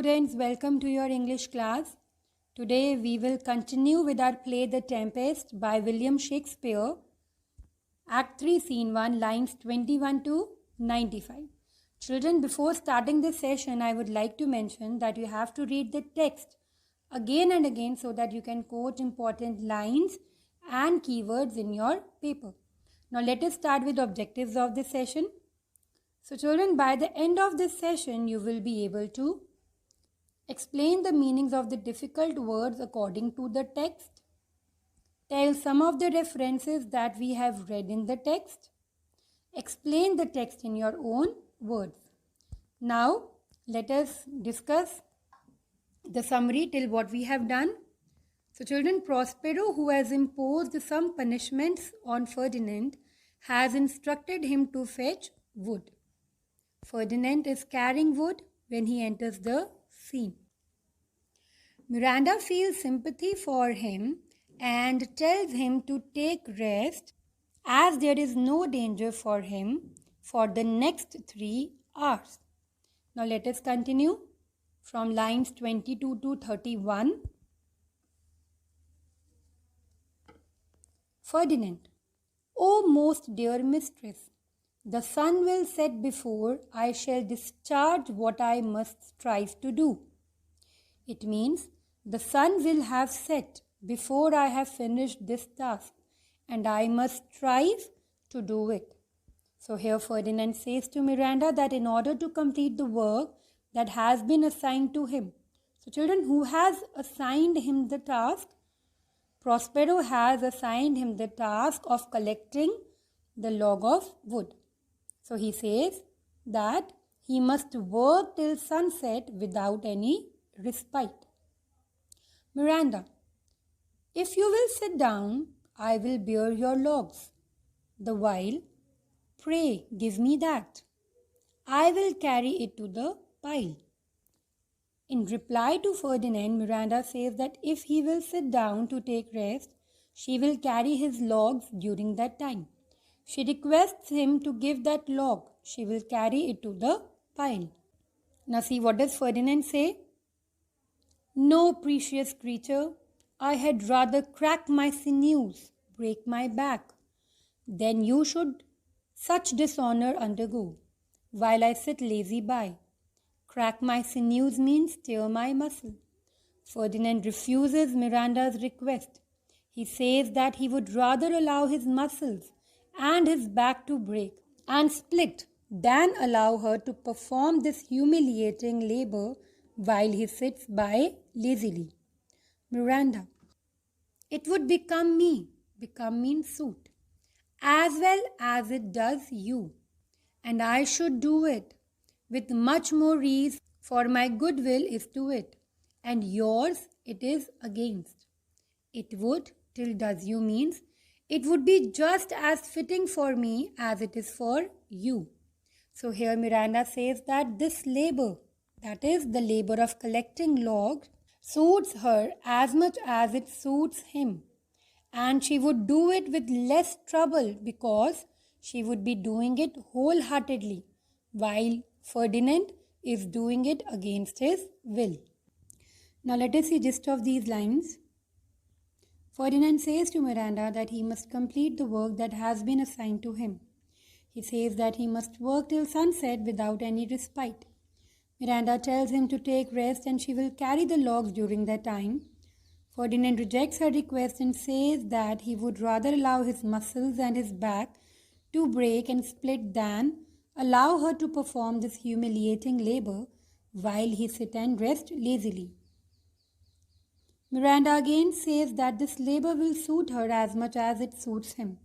students, welcome to your English class. Today we will continue with our play The Tempest by William Shakespeare, Act 3, Scene 1, lines 21 to 95. Children, before starting this session, I would like to mention that you have to read the text again and again so that you can quote important lines and keywords in your paper. Now let us start with objectives of this session. So children, by the end of this session, you will be able to explain the meanings of the difficult words according to the text, tell some of the references that we have read in the text, explain the text in your own words. Now, let us discuss the summary till what we have done. So children, Prospero, who has imposed some punishments on Ferdinand, has instructed him to fetch wood. Ferdinand is carrying wood when he enters the scene. Miranda feels sympathy for him and tells him to take rest as there is no danger for him for the next 3 hours. Now let us continue from lines 22 to 31. Ferdinand, O most dear mistress, the sun will set before I shall discharge what I must strive to do. It means the sun will have set before I have finished this task and I must strive to do it. So here Ferdinand says to Miranda that in order to complete the work that has been assigned to him. So children, who has assigned him the task? Prospero has assigned him the task of collecting the log of wood. So he says that he must work till sunset without any respite. Miranda, if you will sit down, I will bear your logs. The while, pray give me that. I will carry it to the pile. In reply to Ferdinand, Miranda says that if he will sit down to take rest, she will carry his logs during that time. She requests him to give that log. She will carry it to the pile. Now see, what does Ferdinand say? No, precious creature, I had rather crack my sinews, break my back, than you should such dishonor undergo, while I sit lazy by. Crack my sinews means tear my muscle. Ferdinand refuses Miranda's request. He says that he would rather allow his muscles and his back to break and split than allow her to perform this humiliating labor while he sits by lazily. Miranda, it would become me means suit, as well as it does you, and I should do it with much more ease, for my goodwill is to it, and yours it is against. It would till does you means it would be just as fitting for me as it is for you. So here Miranda says that this labor, that is the labor of collecting logs, suits her as much as it suits him. And she would do it with less trouble because she would be doing it wholeheartedly, while Ferdinand is doing it against his will. Now let us see gist of these lines. Ferdinand says to Miranda that he must complete the work that has been assigned to him. He says that he must work till sunset without any respite. Miranda tells him to take rest and she will carry the logs during that time. Ferdinand rejects her request and says that he would rather allow his muscles and his back to break and split than allow her to perform this humiliating labor while he sits and rests lazily. Miranda again says that this labor will suit her as much as it suits him.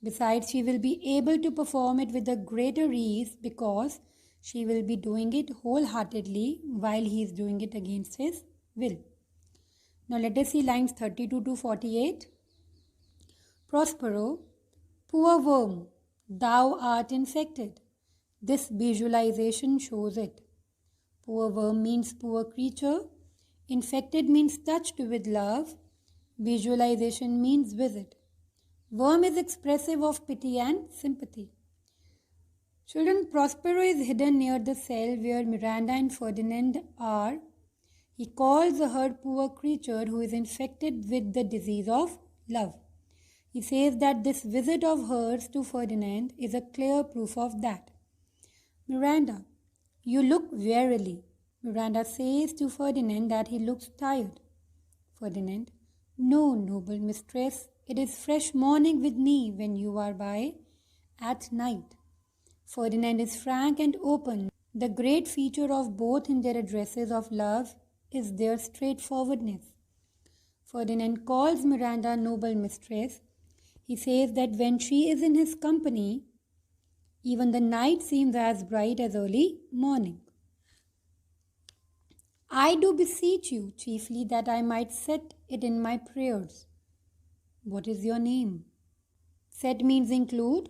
Besides, she will be able to perform it with a greater ease because she will be doing it wholeheartedly while he is doing it against his will. Now let us see lines 32 to 48. Prospero, poor worm, thou art infected. This visualization shows it. Poor worm means poor creature. Infected means touched with love. Visualization means visit. Worm is expressive of pity and sympathy. Children, Prospero is hidden near the cell where Miranda and Ferdinand are. He calls her poor creature who is infected with the disease of love. He says that this visit of hers to Ferdinand is a clear proof of that. Miranda, you look wearily. Miranda says to Ferdinand that he looks tired. Ferdinand, no, noble mistress, it is fresh morning with me when you are by at night. Ferdinand is frank and open. The great feature of both in their addresses of love is their straightforwardness. Ferdinand calls Miranda noble mistress. He says that when she is in his company, even the night seems as bright as early morning. I do beseech you, chiefly that I might set it in my prayers. What is your name? Set means include.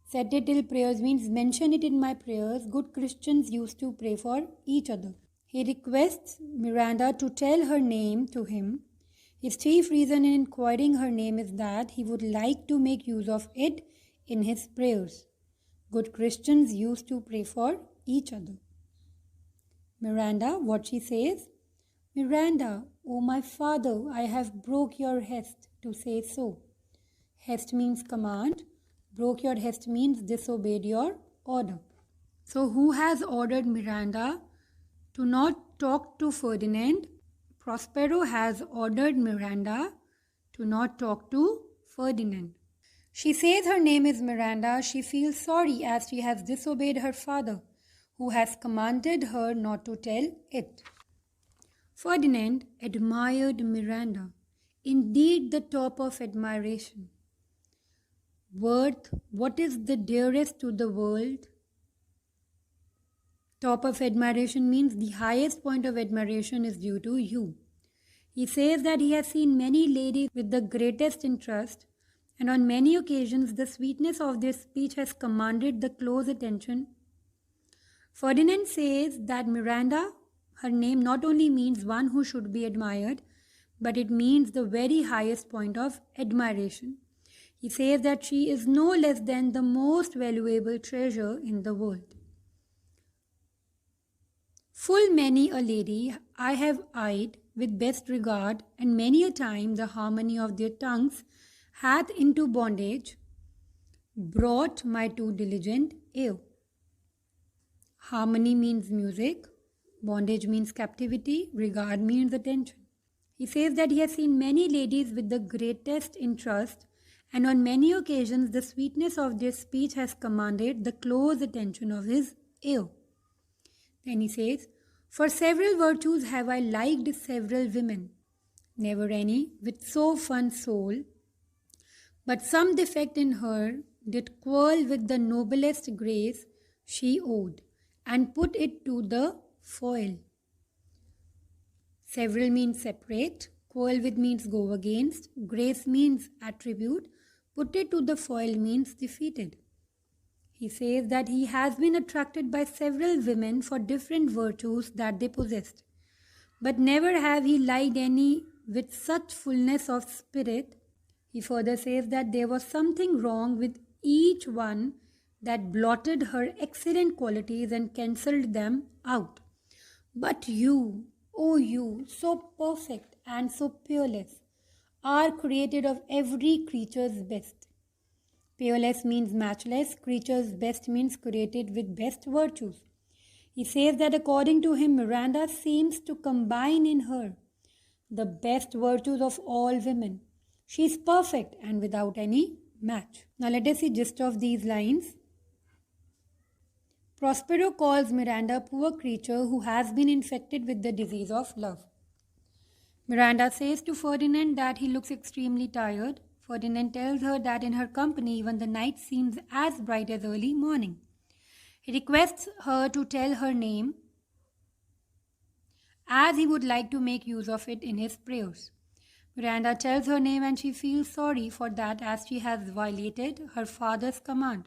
Set it till prayers means mention it in my prayers. Good Christians used to pray for each other. He requests Miranda to tell her name to him. His chief reason in inquiring her name is that he would like to make use of it in his prayers. Good Christians used to pray for each other. Miranda, what she says? Miranda, O my father, I have broke your hest to say so. Hest means command. Broke your hest means disobeyed your order. So who has ordered Miranda to not talk to Ferdinand? Prospero has ordered Miranda to not talk to Ferdinand. She says her name is Miranda. She feels sorry as she has disobeyed her father, who has commanded her not to tell it. Ferdinand admired Miranda, indeed the top of admiration. Worth, what is the dearest to the world? Top of admiration means the highest point of admiration is due to you. He says that he has seen many ladies with the greatest interest, and on many occasions the sweetness of their speech has commanded the close attention. Ferdinand says that Miranda, her name not only means one who should be admired, but it means the very highest point of admiration. He says that she is no less than the most valuable treasure in the world. Full many a lady I have eyed with best regard, and many a time the harmony of their tongues hath into bondage brought my too diligent ear. Harmony means music, bondage means captivity, regard means attention. He says that he has seen many ladies with the greatest interest, and on many occasions the sweetness of their speech has commanded the close attention of his ear. Then he says, for several virtues have I liked several women, never any with so fun soul, but some defect in her did quarrel with the noblest grace she owed, and put it to the foil. Several means separate, quarrel with means go against, grace means attribute, put it to the foil means defeated. He says that he has been attracted by several women for different virtues that they possessed, but never have he liked any with such fullness of spirit. He further says that there was something wrong with each one that blotted her excellent qualities and cancelled them out. But you, O you, so perfect and so peerless, are created of every creature's best. Peerless means matchless, creature's best means created with best virtues. He says that according to him, Miranda seems to combine in her the best virtues of all women. She is perfect and without any match. Now let us see gist of these lines. Prospero calls Miranda a poor creature who has been infected with the disease of love. Miranda says to Ferdinand that he looks extremely tired. Ferdinand tells her that in her company even the night seems as bright as early morning. He requests her to tell her name, as he would like to make use of it in his prayers. Miranda tells her name and she feels sorry for that as she has violated her father's command.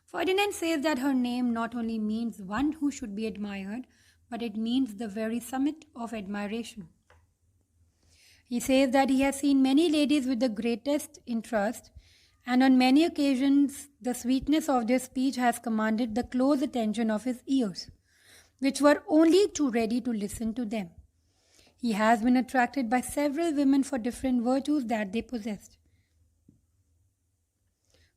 Ferdinand says that her name not only means one who should be admired, but it means the very summit of admiration. He says that he has seen many ladies with the greatest interest, and on many occasions the sweetness of their speech has commanded the close attention of his ears, which were only too ready to listen to them. He has been attracted by several women for different virtues that they possessed.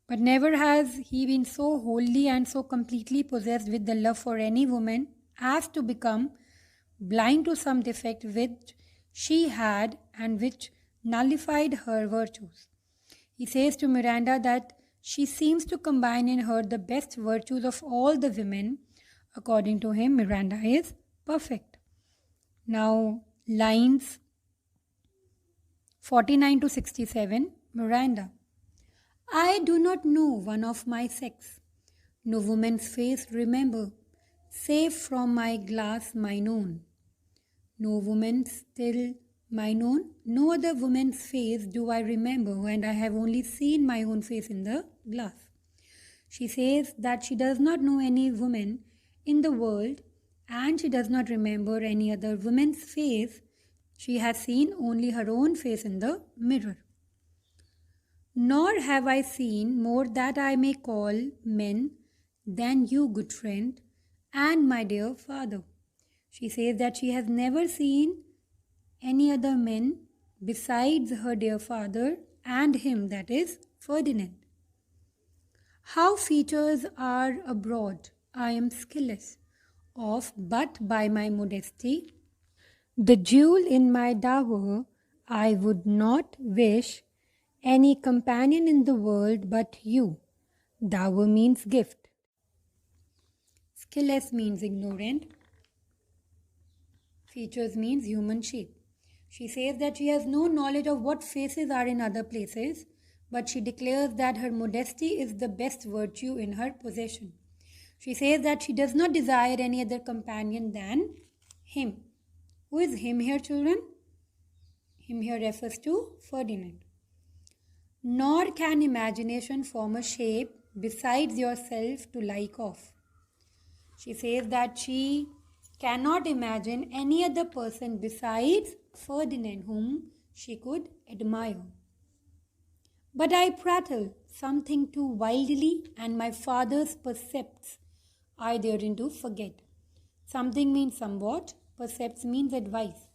But never has he been so wholly and so completely possessed with the love for any woman as to become blind to some defect which she had and which nullified her virtues. He says to Miranda that she seems to combine in her the best virtues of all the women. According to him, Miranda is perfect. Now, lines 49 to 67, Miranda. I do not know one of my sex, no woman's face remember, save from my glass mine own. No woman still mine own, no other woman's face do I remember, and I have only seen my own face in the glass. She says that she does not know any woman in the world, and she does not remember any other woman's face. She has seen only her own face in the mirror. Nor have I seen more that I may call men than you, good friend, and my dear father. She says that she has never seen any other men besides her dear father and him, that is Ferdinand. How features are abroad, I am skilless of, but by my modesty, the jewel in my dower, I would not wish any companion in the world but you. Dower means gift. Skilless means ignorant. Features means human shape. She says that she has no knowledge of what faces are in other places, but she declares that her modesty is the best virtue in her possession. She says that she does not desire any other companion than him. Who is him here, children? Him here refers to Ferdinand. Nor can imagination form a shape besides yourself to like of. She says that she cannot imagine any other person besides Ferdinand whom she could admire. But I prattle something too wildly, and my father's percepts I therein to forget. Something means somewhat, percepts means advice.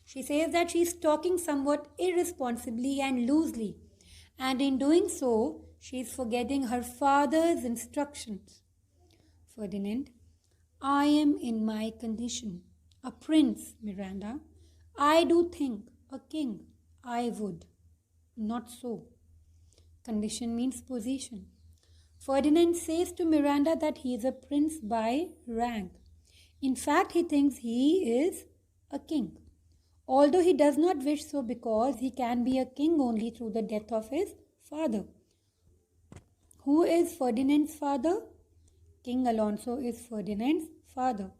She says that she is talking somewhat irresponsibly and loosely, and in doing so, she is forgetting her father's instructions. Ferdinand, I am in my condition, a prince, Miranda. I do think, a king, I would. Not so. Condition means position. Ferdinand says to Miranda that he is a prince by rank. In fact, he thinks he is a king, although he does not wish so because he can be a king only through the death of his father. Who is Ferdinand's father? King Alonso is Ferdinand's father.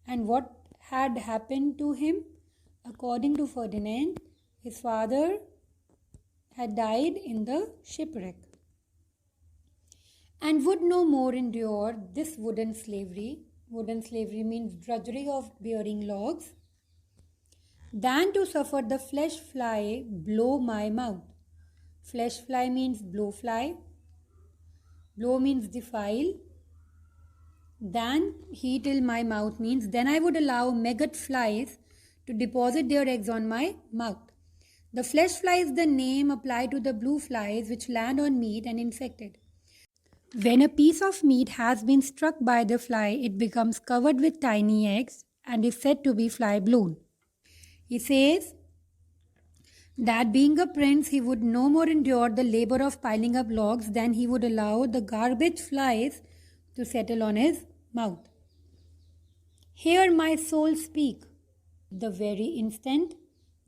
And what had happened to him? According to Ferdinand, his father had died in the shipwreck and would no more endure this wooden slavery. Wooden slavery means drudgery of bearing logs, than to suffer the flesh fly blow my mouth. Flesh fly means blow fly. Blow means defile. Than he till my mouth means then I would allow maggot flies to deposit their eggs on my mouth. The flesh fly is the name applied to the blue flies which land on meat and infect it. When a piece of meat has been struck by the fly, it becomes covered with tiny eggs and is said to be fly blown. He says that being a prince, he would no more endure the labor of piling up logs than he would allow the garbage flies to settle on his mouth. Hear my soul speak. The very instant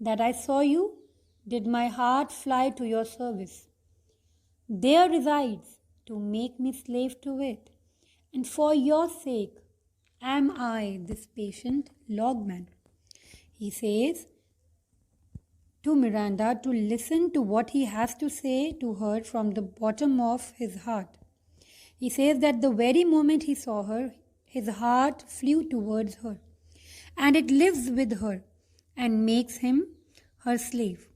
that I saw you, did my heart fly to your service. There resides to make me slave to it, and for your sake am I this patient logman. He says to Miranda to listen to what he has to say to her from the bottom of his heart. He says that the very moment he saw her, his heart flew towards her, and it lives with her and makes him her slave.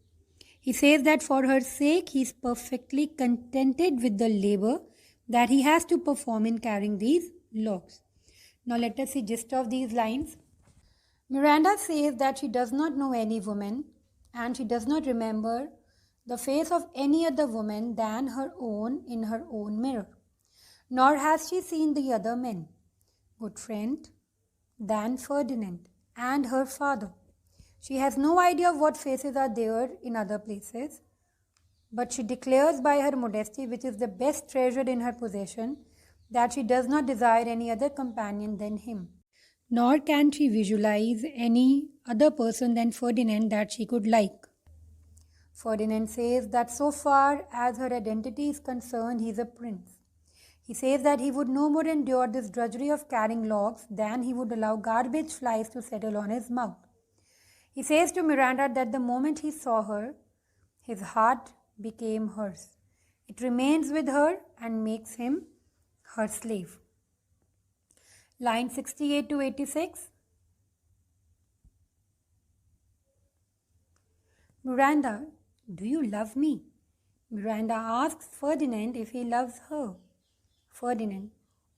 He says that for her sake he is perfectly contented with the labor that he has to perform in carrying these logs. Now let us see gist of these lines. Miranda says that she does not know any woman and she does not remember the face of any other woman than her own in her own mirror. Nor has she seen the other men, good friend, than Ferdinand and her father. She has no idea of what faces are there in other places, but she declares by her modesty, which is the best treasure in her possession, that she does not desire any other companion than him. Nor can she visualize any other person than Ferdinand that she could like. Ferdinand says that so far as her identity is concerned, he is a prince. He says that he would no more endure this drudgery of carrying logs than he would allow garbage flies to settle on his mouth. He says to Miranda that the moment he saw her, his heart became hers. It remains with her and makes him her slave. Line 68 to 86. Miranda, do you love me? Miranda asks Ferdinand if he loves her. Ferdinand,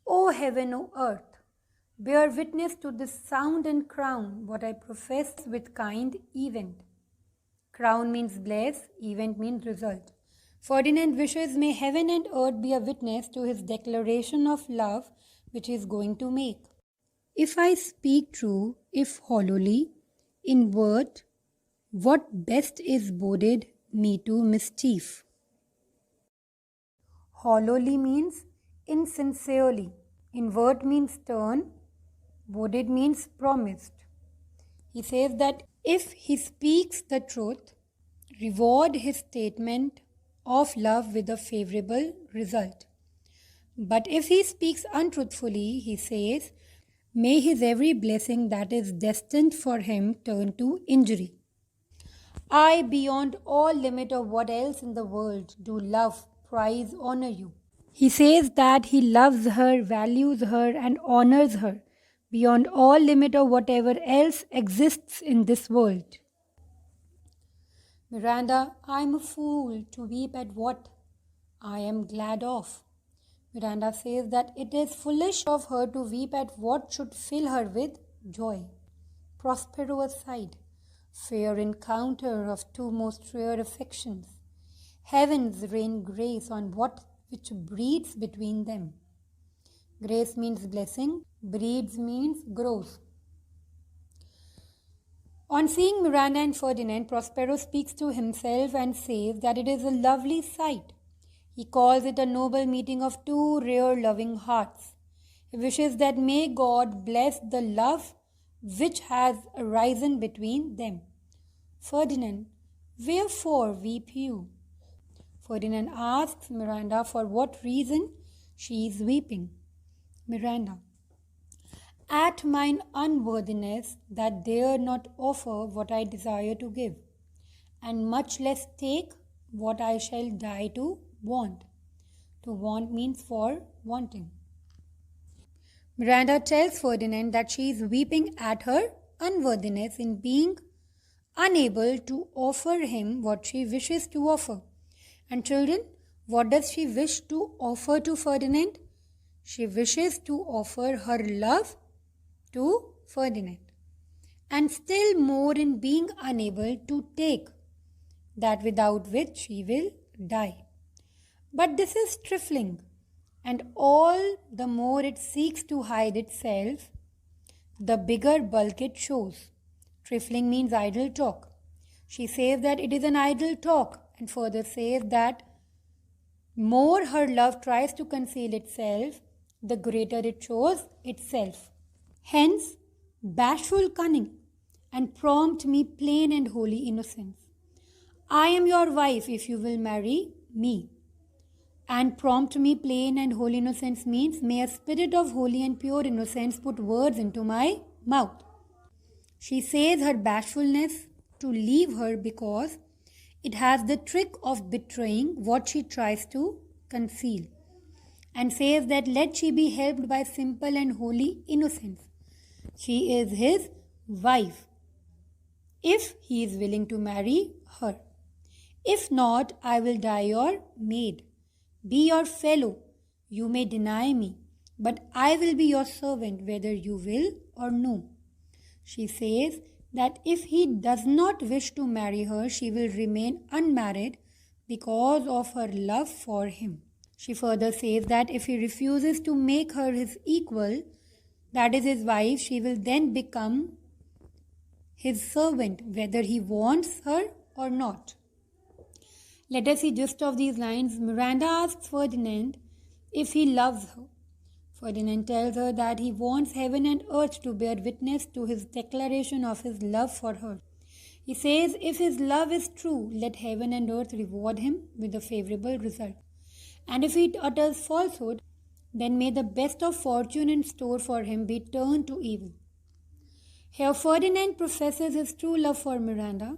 O heaven, O earth, bear witness to this sound and crown what I profess with kind event. Crown means bless, event means result. Ferdinand wishes may heaven and earth be a witness to his declaration of love which he is going to make. If I speak true, if hollowly, in word, what best is boded me to mischief. Hollowly means insincerely. In word means stern. Boded means promised. He says that if he speaks the truth, reward his statement of love with a favorable result. But if he speaks untruthfully, he says, may his every blessing that is destined for him turn to injury. I, beyond all limit of what else in the world, do love, prize, honor you. He says that he loves her, values her, and honors her beyond all limit of whatever else exists in this world. Miranda, I am a fool to weep at what I am glad of. Miranda says that it is foolish of her to weep at what should fill her with joy. Prospero aside, fair encounter of two most rare affections. Heavens rain grace on what which breeds between them. Grace means blessing, breeds means grows. On seeing Miranda and Ferdinand, Prospero speaks to himself and says that it is a lovely sight. He calls it a noble meeting of two rare loving hearts. He wishes that may God bless the love which has arisen between them. Ferdinand, wherefore weep you? Ferdinand asks Miranda for what reason she is weeping. Miranda, at mine unworthiness that dare not offer what I desire to give, and much less take what I shall die to want. To want means for wanting. Miranda tells Ferdinand that she is weeping at her unworthiness in being unable to offer him what she wishes to offer. And children, what does she wish to offer to Ferdinand? She wishes to offer her love to Ferdinand, and still more in being unable to take that without which she will die. But this is trifling, and all the more it seeks to hide itself, the bigger bulk it shows. Trifling means idle talk. She says that it is an idle talk, and further says that more her love tries to conceal itself, the greater it shows itself. Hence, bashful cunning, and prompt me plain and holy innocence. I am your wife if you will marry me. And prompt me plain and holy innocence means may a spirit of holy and pure innocence put words into my mouth. She says her bashfulness to leave her because it has the trick of betraying what she tries to conceal, and says that let she be helped by simple and holy innocence. She is his wife if he is willing to marry her. If not, I will die your maid. Be your fellow. You may deny me, but I will be your servant whether you will or no. She says that if he does not wish to marry her, she will remain unmarried because of her love for him. She further says that if he refuses to make her his equal, that is his wife, she will then become his servant whether he wants her or not. Let us see gist of these lines. Miranda asks Ferdinand if he loves her. Ferdinand tells her that he wants heaven and earth to bear witness to his declaration of his love for her. He says if his love is true, let heaven and earth reward him with a favorable result. And if he utters falsehood, then may the best of fortune in store for him be turned to evil. Here Ferdinand professes his true love for Miranda.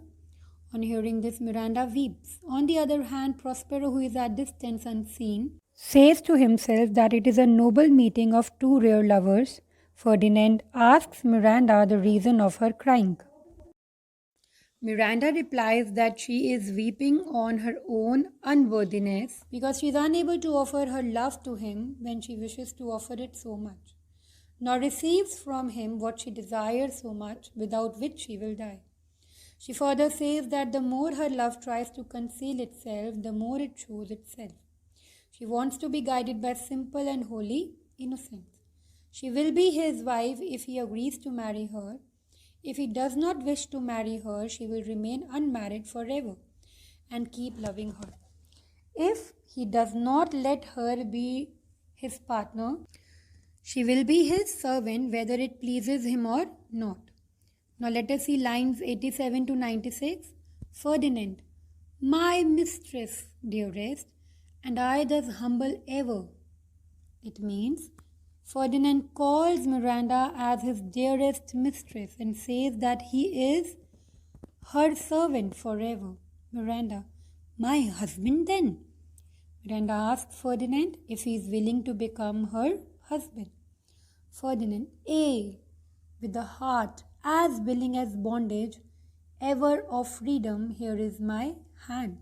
On hearing this, Miranda weeps. On the other hand, Prospero, who is at distance unseen, says to himself that it is a noble meeting of two rare lovers. Ferdinand asks Miranda the reason of her crying. Miranda replies that she is weeping on her own unworthiness because she is unable to offer her love to him when she wishes to offer it so much, nor receives from him what she desires so much, without which she will die. She further says that the more her love tries to conceal itself, the more it shows itself. She wants to be guided by simple and holy innocence. She will be his wife if he agrees to marry her. If he does not wish to marry her, she will remain unmarried forever and keep loving her. If he does not let her be his partner, she will be his servant whether it pleases him or not. Now let us see lines 87 to 96. Ferdinand, my mistress, dearest, and I thus humble ever. It means Ferdinand calls Miranda as his dearest mistress and says that he is her servant forever. Miranda, my husband then? Miranda asks Ferdinand if he is willing to become her husband. Ferdinand, with a heart as willing as bondage, ever of freedom, here is my hand.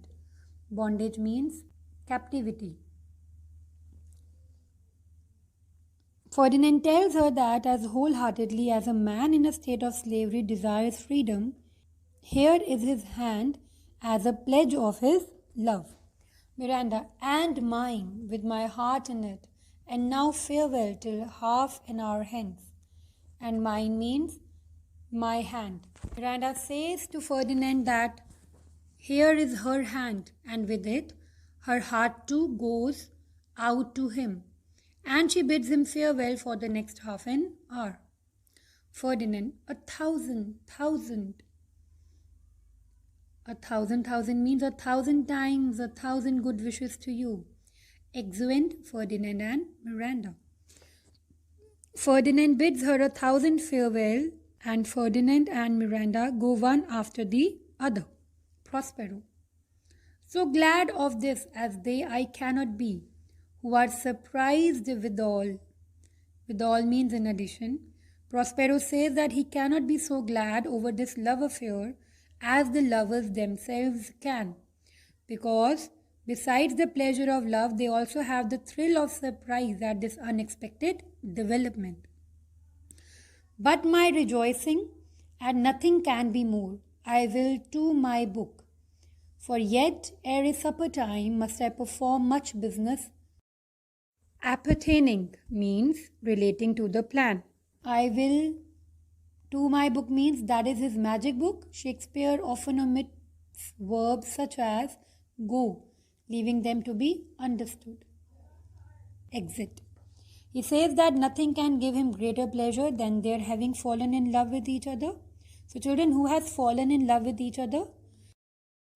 Bondage means captivity. Ferdinand tells her that as wholeheartedly as a man in a state of slavery desires freedom, here is his hand as a pledge of his love. Miranda, and mine, with my heart in it, and now farewell till half an hour hence. And mine means my hand. Miranda says to Ferdinand that here is her hand, and with it her heart too goes out to him, and she bids him farewell for the next half an hour. Ferdinand, a thousand means 1,000 times 1,000 good wishes to you. Exeunt Ferdinand and Miranda. Ferdinand bids her 1,000 farewell, and Ferdinand and Miranda go one after the other. Prospero. So glad of this as they I cannot be, who are surprised withal. Withal means in addition. Prospero says that he cannot be so glad over this love affair as the lovers themselves can, because besides the pleasure of love, they also have the thrill of surprise at this unexpected development. But my rejoicing, and nothing can be more, I will to my book. For yet ere supper time must I perform much business. Appertaining means relating to the plan. I will to my book means that is his magic book. Shakespeare often omits verbs such as go, leaving them to be understood. Exit. He says that nothing can give him greater pleasure than their having fallen in love with each other. So children, who has fallen in love with each other?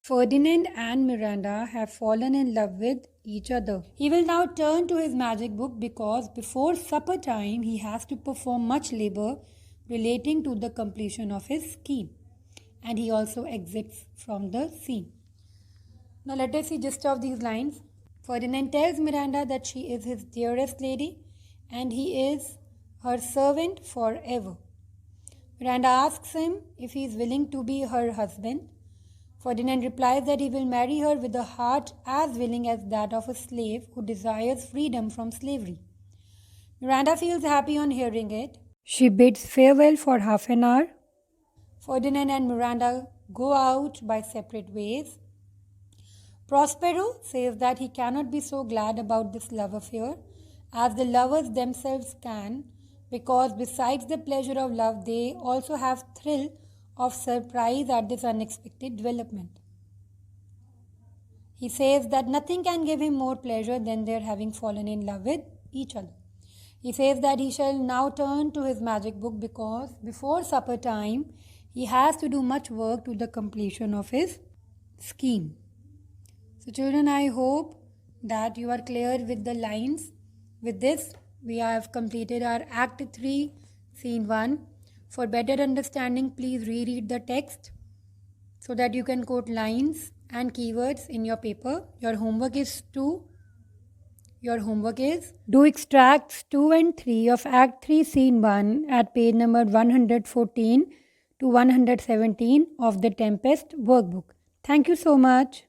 Ferdinand and Miranda have fallen in love with each other. He will now turn to his magic book because before supper time he has to perform much labor relating to the completion of his scheme. And he also exits from the scene. Now let us see gist of these lines. Ferdinand tells Miranda that she is his dearest lady and he is her servant forever. Miranda asks him if he is willing to be her husband. Ferdinand replies that he will marry her with a heart as willing as that of a slave who desires freedom from slavery. Miranda feels happy on hearing it. She bids farewell for half an hour. Ferdinand and Miranda go out by separate ways. Prospero says that he cannot be so glad about this love affair as the lovers themselves can, because besides the pleasure of love, they also have thrill of surprise at this unexpected development. He says that nothing can give him more pleasure than their having fallen in love with each other. He says that he shall now turn to his magic book because before supper time, he has to do much work to the completion of his scheme. So children, I hope that you are clear with the lines. With this, we have completed our Act 3, Scene 1. For better understanding, please reread the text so that you can quote lines and keywords in your paper. Your homework is do extracts 2 and 3 of Act 3, Scene 1 at page number 114 to 117 of the Tempest workbook. Thank you so much.